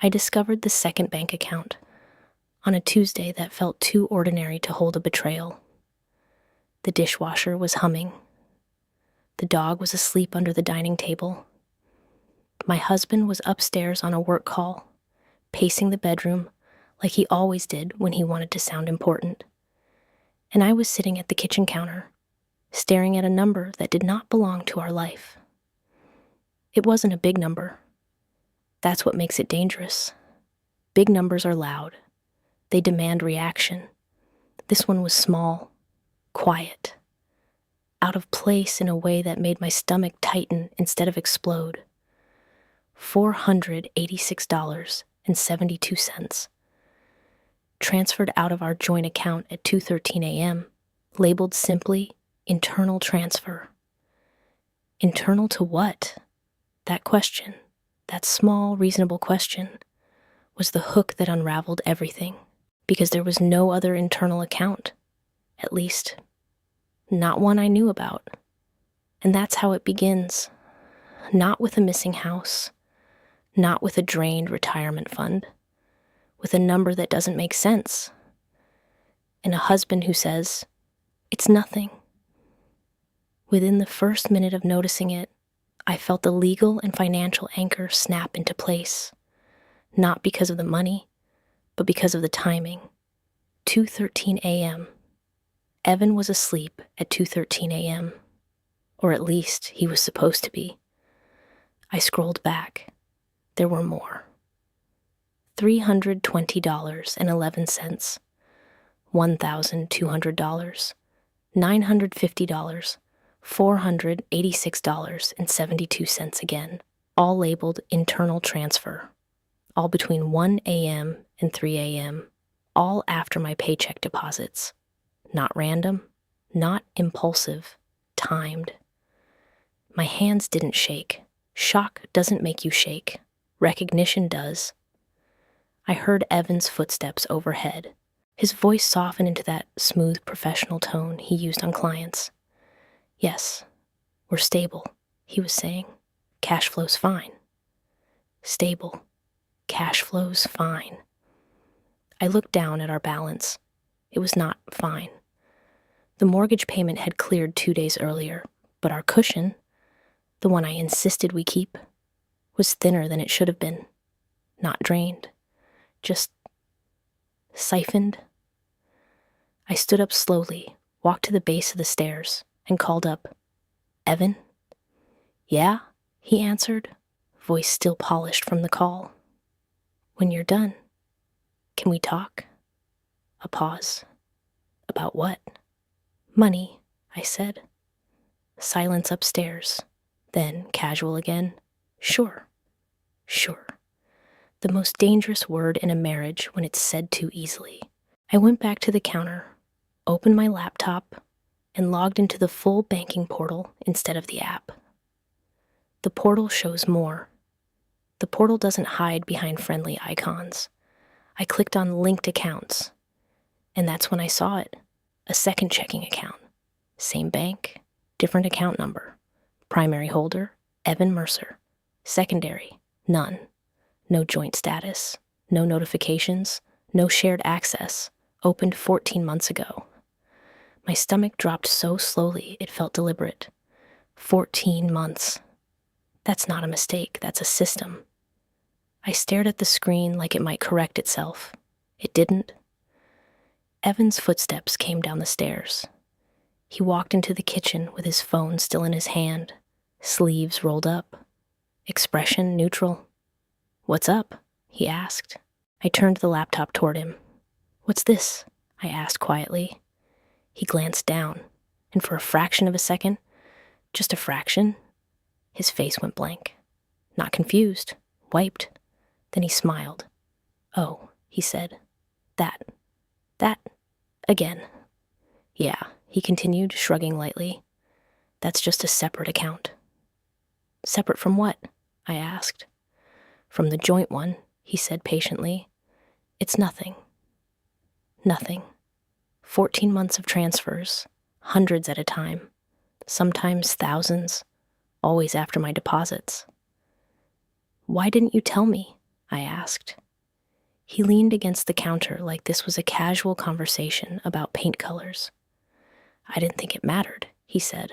I discovered the second bank account on a Tuesday that felt too ordinary to hold a betrayal. The dishwasher was humming. The dog was asleep under the dining table. My husband was upstairs on a work call, pacing the bedroom like he always did when he wanted to sound important. And I was sitting at the kitchen counter, staring at a number that did not belong to our life. It wasn't a big number. That's what makes it dangerous. Big numbers are loud. They demand reaction. This one was small, quiet, out of place in a way that made my stomach tighten instead of explode. $486.72. Transferred out of our joint account at 2:13 a.m., labeled simply internal transfer. Internal to what? That question, that small, reasonable question, was the hook that unraveled everything, because there was no other internal account, at least, not one I knew about. And that's how it begins. Not with a missing house, not with a drained retirement fund, with a number that doesn't make sense, and a husband who says, "It's nothing." Within the first minute of noticing it, I felt the legal and financial anchor snap into place, not because of the money, but because of the timing. 2:13 a.m. Evan was asleep at 2:13 a.m., or at least he was supposed to be. I scrolled back. There were more. $320.11, $1,200, $950, $486.72 again, all labeled internal transfer, all between 1 a.m. and 3 a.m., all after my paycheck deposits. Not random, not impulsive, timed. My hands didn't shake. Shock doesn't make you shake. Recognition does. I heard Evan's footsteps overhead. His voice softened into that smooth professional tone he used on clients. "Yes, we're stable," he was saying. "Cash flow's fine." Stable. Cash flow's fine. I looked down at our balance. It was not fine. The mortgage payment had cleared 2 days earlier, but our cushion, the one I insisted we keep, was thinner than it should have been. Not drained. Just siphoned. I stood up slowly, walked to the base of the stairs, and called up, "Evan?" "Yeah," he answered, voice still polished from the call. "When you're done, can we talk?" A pause. "About what?" "Money," I said. Silence upstairs. Then, casual again, "Sure. Sure." The most dangerous word in a marriage when it's said too easily. I went back to the counter, opened my laptop, and logged into the full banking portal instead of the app. The portal shows more. The portal doesn't hide behind friendly icons. I clicked on linked accounts, and that's when I saw it. A second checking account. Same bank, different account number. Primary holder, Evan Mercer. Secondary, none. No joint status, no notifications, no shared access. Opened 14 months ago. My stomach dropped so slowly it felt deliberate. 14 months. That's not a mistake, that's a system. I stared at the screen like it might correct itself. It didn't. Evan's footsteps came down the stairs. He walked into the kitchen with his phone still in his hand, sleeves rolled up, expression neutral. "What's up?" he asked. I turned the laptop toward him. "What's this?" I asked quietly. He glanced down, and for a fraction of a second, just a fraction, his face went blank. Not confused, wiped. Then he smiled. "Oh," he said. That, again." "Yeah," he continued, shrugging lightly. "That's just a separate account." "Separate from what?" I asked. "From the joint one," he said patiently. "It's nothing. Nothing. 14 months of transfers, hundreds at a time, sometimes thousands, always after my deposits." "Why didn't you tell me?" I asked. He leaned against the counter like this was a casual conversation about paint colors. I didn't think it mattered, he said.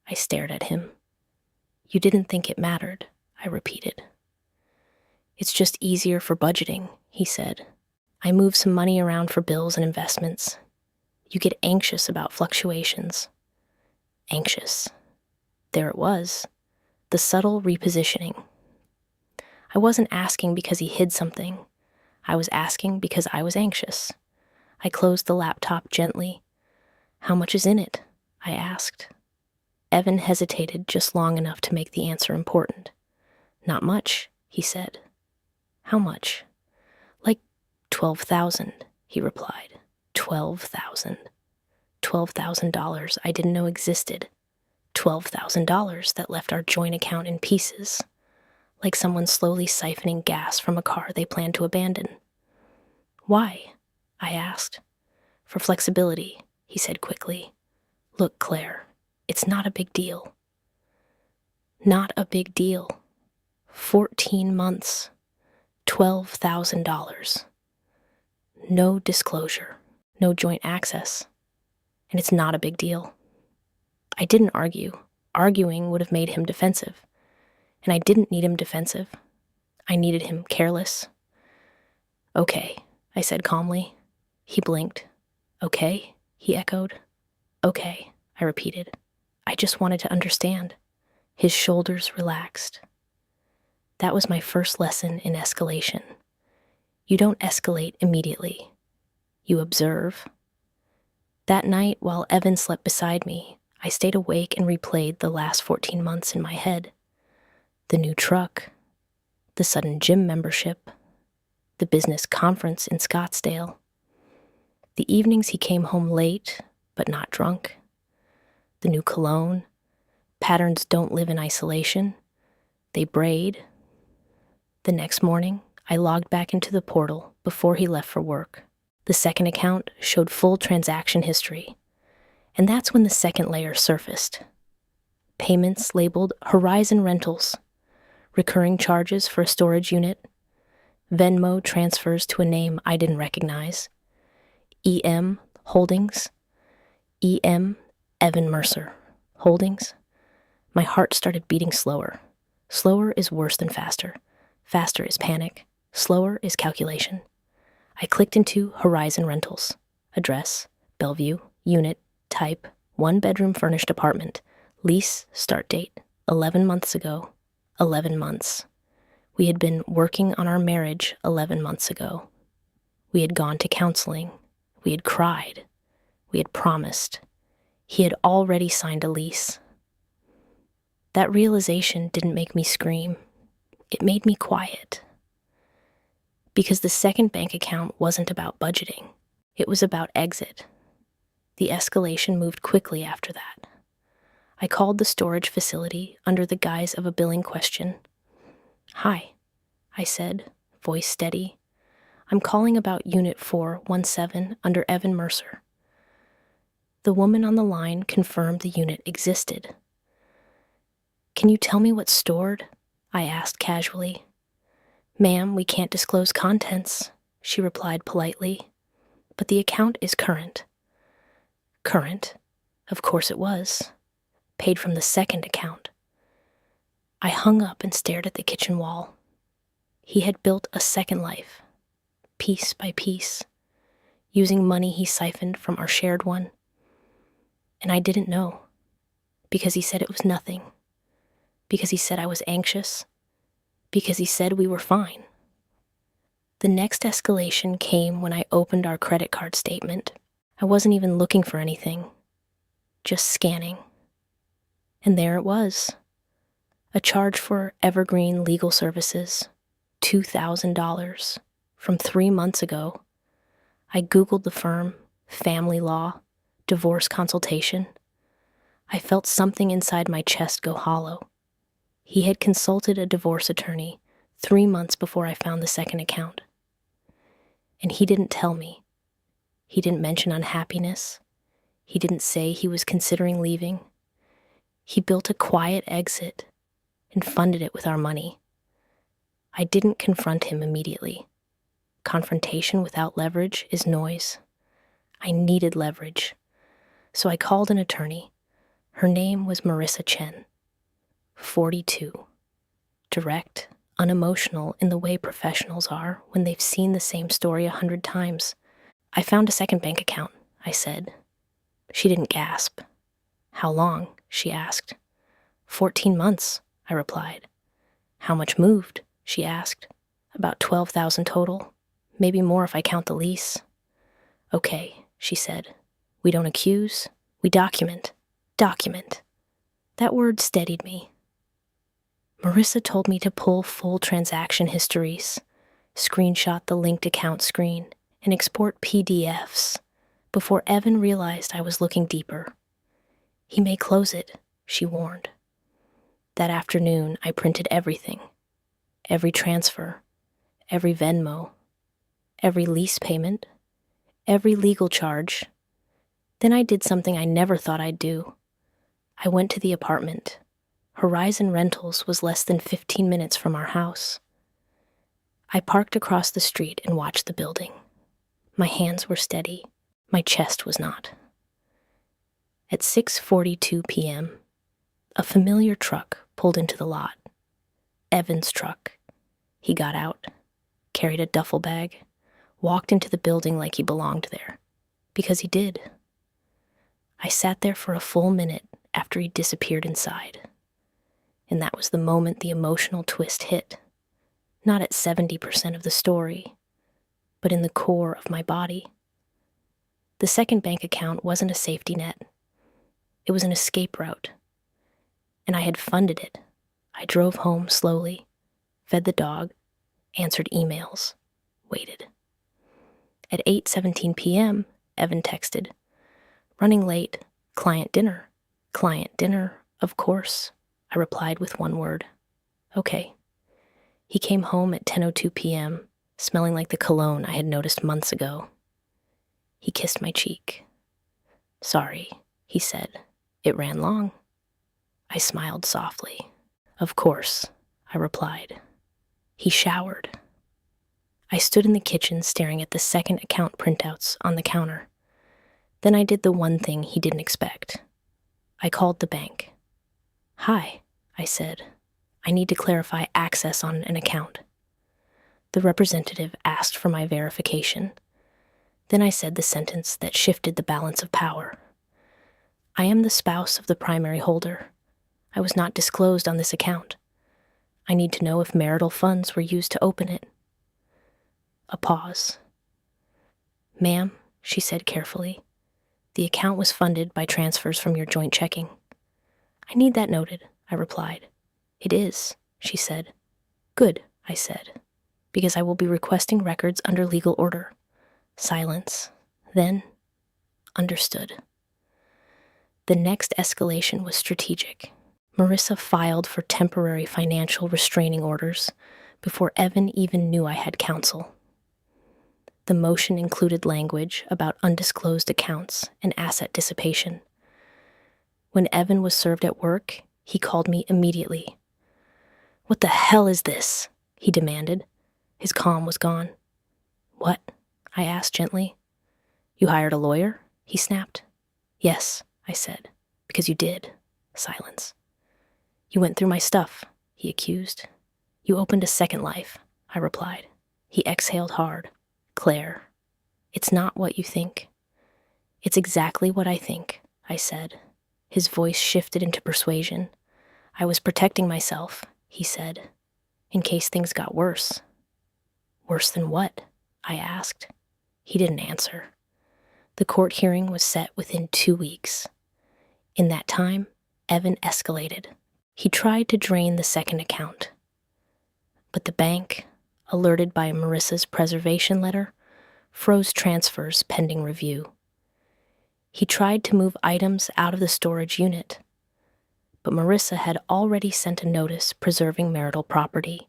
I stared at him. You didn't think it mattered, I repeated. It's just easier for budgeting, he said. I move some money around for bills and investments. You get anxious about fluctuations. Anxious. There it was, the subtle repositioning. I wasn't asking because he hid something. I was asking because I was anxious. I closed the laptop gently. How much is in it? I asked. Evan hesitated just long enough to make the answer important. Not much, he said. How much? Like 12,000, he replied. 12,000. $12,000 I didn't know existed. $12,000 that left our joint account in pieces, like someone slowly siphoning gas from a car they planned to abandon. Why? I asked. For flexibility, he said quickly. Look, Claire, it's not a big deal. Not a big deal. 14 months. $12,000. No disclosure. No joint access. And it's not a big deal. I didn't argue. Arguing would have made him defensive. And I didn't need him defensive. I needed him careless. Okay, I said calmly. He blinked. Okay, he echoed. Okay, I repeated. I just wanted to understand. His shoulders relaxed. That was my first lesson in escalation. You don't escalate immediately. You observe. That night, while Evan slept beside me, I stayed awake and replayed the last 14 months in my head. The new truck, the sudden gym membership, the business conference in Scottsdale, the evenings he came home late, but not drunk, the new cologne. Patterns don't live in isolation. They braid. The next morning, I logged back into the portal before he left for work. The second account showed full transaction history. And that's when the second layer surfaced. Payments labeled Horizon Rentals, recurring charges for a storage unit, Venmo transfers to a name I didn't recognize, EM Holdings, EM Evan Mercer Holdings. My heart started beating slower. Slower is worse than faster. Faster is panic. Slower is calculation. I clicked into Horizon Rentals. Address, Bellevue, unit, type, 1-bedroom furnished apartment. Lease, start date, 11 months ago. 11 months. We had been working on our marriage 11 months ago. We had gone to counseling. We had cried. We had promised. He had already signed a lease. That realization didn't make me scream. It made me quiet. Because the second bank account wasn't about budgeting. It was about exit. The escalation moved quickly after that. I called the storage facility under the guise of a billing question. Hi, I said, voice steady. I'm calling about Unit 417 under Evan Mercer. The woman on the line confirmed the unit existed. Can you tell me what's stored? I asked casually. Ma'am, we can't disclose contents, she replied politely. But the account is current. Current? Of course it was. Paid from the second account. I hung up and stared at the kitchen wall. He had built a second life, piece by piece, using money he siphoned from our shared one. And I didn't know, because he said it was nothing, because he said I was anxious, because he said we were fine. The next escalation came when I opened our credit card statement. I wasn't even looking for anything, just scanning. And there it was, a charge for Evergreen Legal Services, $2,000, from 3 months ago. I Googled the firm, family law, divorce consultation. I felt something inside my chest go hollow. He had consulted a divorce attorney 3 months before I found the second account. And he didn't tell me. He didn't mention unhappiness. He didn't say he was considering leaving. He built a quiet exit and funded it with our money. I didn't confront him immediately. Confrontation without leverage is noise. I needed leverage. So I called an attorney. Her name was Marissa Chen. 42. Direct, unemotional in the way professionals are when they've seen the same story 100 times. I found a second bank account, I said. She didn't gasp. How long? She asked. 14 months, I replied. How much moved? She asked. About 12,000 total. Maybe more if I count the lease. Okay, she said. We don't accuse, we document. Document. That word steadied me. Marissa told me to pull full transaction histories, screenshot the linked account screen, and export PDFs before Evan realized I was looking deeper. He may close it, she warned. That afternoon, I printed everything. Every transfer, every Venmo, every lease payment, every legal charge. Then I did something I never thought I'd do. I went to the apartment. Horizon Rentals was less than 15 minutes from our house. I parked across the street and watched the building. My hands were steady. My chest was not. At 6:42 p.m., a familiar truck pulled into the lot. Evan's truck. He got out, carried a duffel bag, walked into the building like he belonged there. Because he did. I sat there for a full minute after he disappeared inside. And that was the moment the emotional twist hit. Not at 70% of the story, but in the core of my body. The second bank account wasn't a safety net. It was an escape route. And I had funded it. I drove home slowly, fed the dog, answered emails, waited. At 8:17 p.m., Evan texted, "Running late, client dinner." "Client dinner, of course," I replied with one word. "Okay." He came home at 10:02 p.m., smelling like the cologne I had noticed months ago. He kissed my cheek. "Sorry," he said. "It ran long." I smiled softly. "Of course," I replied. He showered. I stood in the kitchen staring at the second account printouts on the counter. Then I did the one thing he didn't expect. I called the bank. "Hi," I said. "I need to clarify access on an account." The representative asked for my verification. Then I said the sentence that shifted the balance of power. "I am the spouse of the primary holder. I was not disclosed on this account. I need to know if marital funds were used to open it." A pause. "Ma'am," she said carefully, "the account was funded by transfers from your joint checking." "I need that noted," I replied. "It is," she said. "Good," I said, "because I will be requesting records under legal order." Silence. Then, understood. The next escalation was strategic. Marissa filed for temporary financial restraining orders before Evan even knew I had counsel. The motion included language about undisclosed accounts and asset dissipation. When Evan was served at work, he called me immediately. "What the hell is this?" he demanded. His calm was gone. "What?" I asked gently. "You hired a lawyer?" he snapped. "Yes," I said. "Because you did." Silence. "You went through my stuff," he accused. "You opened a second life," I replied. He exhaled hard. "Claire, it's not what you think." "It's exactly what I think," I said. His voice shifted into persuasion. "I was protecting myself," he said, "in case things got worse." "Worse than what?" I asked. He didn't answer. The court hearing was set within 2 weeks. In that time, Evan escalated. He tried to drain the second account. But the bank, alerted by Marissa's preservation letter, froze transfers pending review. He tried to move items out of the storage unit, but Marissa had already sent a notice preserving marital property.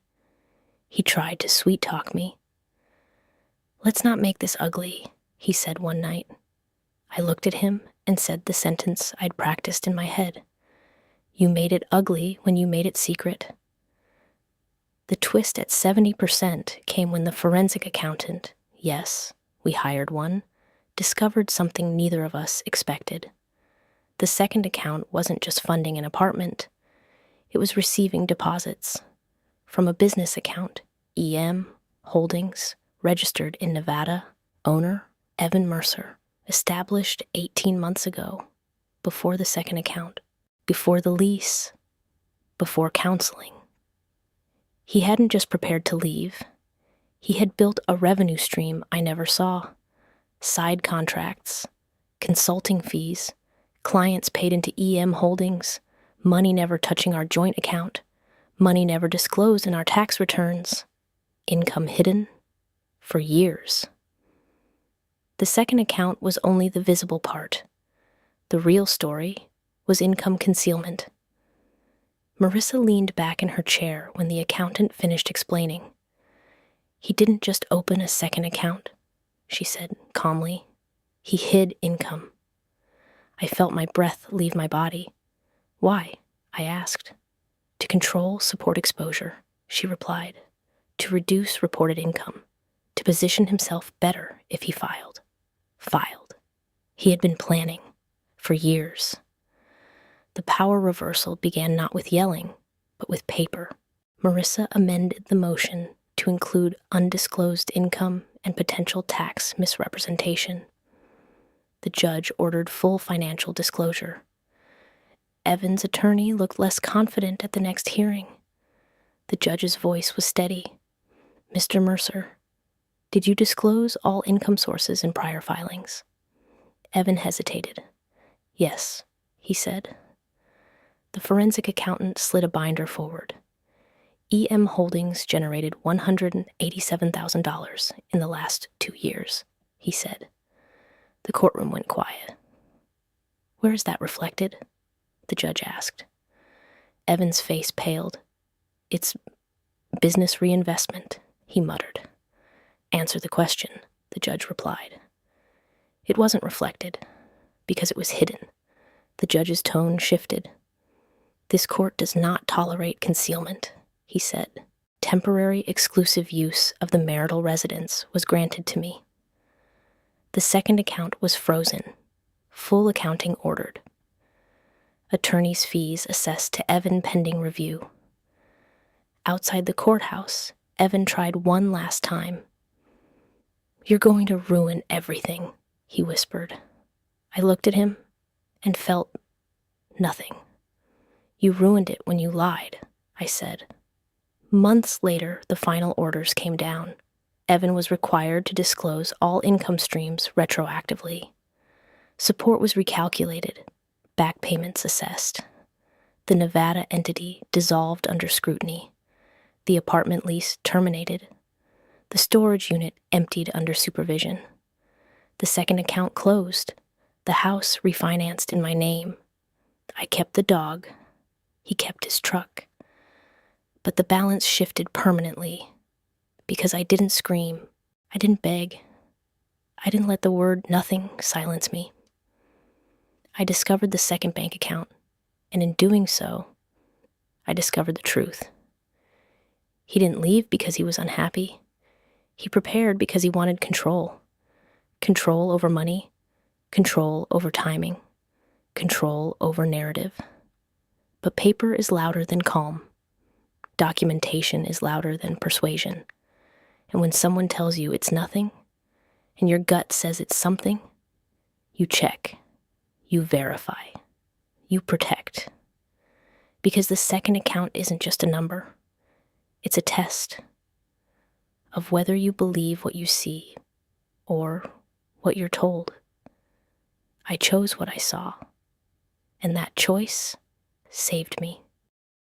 He tried to sweet-talk me. "Let's not make this ugly," he said one night. I looked at him and said the sentence I'd practiced in my head. "You made it ugly when you made it secret." The twist at 70% came when the forensic accountant, yes, we hired one, discovered something neither of us expected. The second account wasn't just funding an apartment, it was receiving deposits from a business account, EM Holdings, registered in Nevada, owner Evan Mercer, established 18 months ago, before the second account, before the lease, before counseling. He hadn't just prepared to leave, he had built a revenue stream I never saw. Side contracts, consulting fees, clients paid into EM Holdings, money never touching our joint account, money never disclosed in our tax returns, income hidden for years. The second account was only the visible part. The real story was income concealment. Marissa leaned back in her chair when the accountant finished explaining. He didn't just open a second account, she said calmly. He hid income. I felt my breath leave my body. Why? I asked. To control support exposure, she replied. To reduce reported income. To position himself better if he filed. He had been planning for years. The power reversal began not with yelling, but with paper. Marissa amended the motion to include undisclosed income and potential tax misrepresentation. The judge ordered full financial disclosure. Evan's attorney looked less confident at the next hearing. The judge's voice was steady. Mr. Mercer, did you disclose all income sources in prior filings? Evan hesitated. Yes, he said. The forensic accountant slid a binder forward. EM Holdings generated $187,000 in the last 2 years, he said. The courtroom went quiet. Where is that reflected? The judge asked. Evan's face paled. It's business reinvestment, he muttered. Answer the question, the judge replied. It wasn't reflected, because it was hidden. The judge's tone shifted. This court does not tolerate concealment, he said. Temporary exclusive use of the marital residence was granted to me. The second account was frozen, full accounting ordered. Attorney's fees assessed to Evan pending review. Outside the courthouse, Evan tried one last time. You're going to ruin everything, he whispered. I looked at him and felt nothing. You ruined it when you lied, I said. Months later, the final orders came down. Evan was required to disclose all income streams retroactively. Support was recalculated, back payments assessed. The Nevada entity dissolved under scrutiny. The apartment lease terminated. The storage unit emptied under supervision. The second account closed. The house refinanced in my name. I kept the dog. He kept his truck. But the balance shifted permanently because I didn't scream. I didn't beg. I didn't let the word nothing silence me. I discovered the second bank account, and in doing so, I discovered the truth. He didn't leave because he was unhappy. He prepared because he wanted control. Control over money, control over timing, control over narrative. But paper is louder than calm. Documentation is louder than persuasion. And when someone tells you it's nothing, and your gut says it's something, you check, you verify, you protect. Because the second account isn't just a number. It's a test of whether you believe what you see or what you're told. I chose what I saw, and that choice saved me.